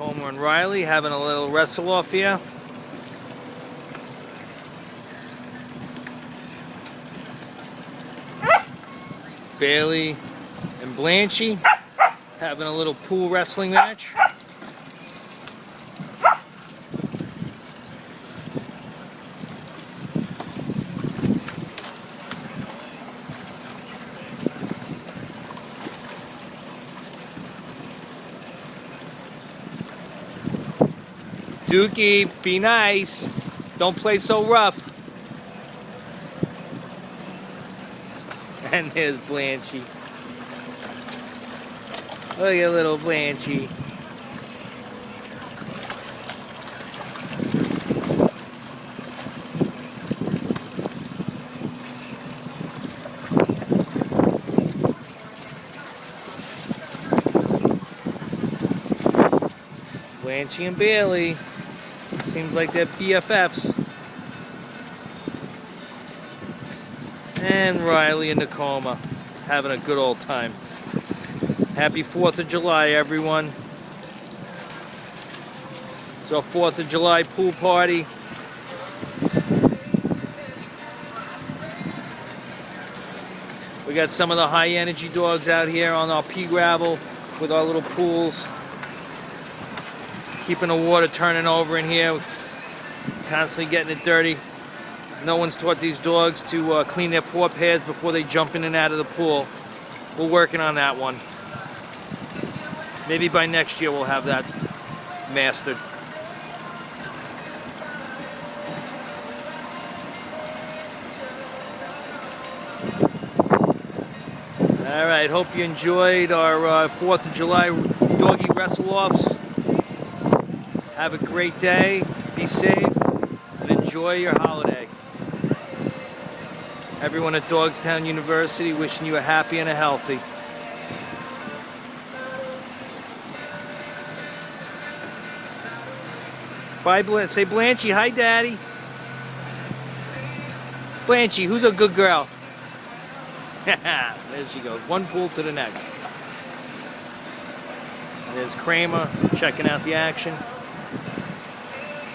Homer and Riley having a little wrestle off here. Bailey and Blanchy having a little pool wrestling match. Dookie, be nice. Don't play so rough. And there's Blanchy. Look at little Blanchy. Blanchy and Bailey. Seems like they're BFFs. And Riley and Tacoma having a good old time. Happy 4th of July, everyone. It's our 4th of July pool party. We got some of the high energy dogs out here on our pea gravel with our little pools. Keeping the water turning over in here, constantly getting it dirty. No one's taught these dogs to clean their paw pads before they jump in and out of the pool. We're working on that one. Maybe by next year we'll have that mastered. Alright, hope you enjoyed our 4th of July doggy wrestle-offs. Have a great day, be safe, and enjoy your holiday. Everyone at Dogstown University wishing you a happy and a healthy. Bye, say Blanchy, hi Daddy. Blanchy, who's a good girl? There she goes, one pool to the next. There's Kramer checking out the action.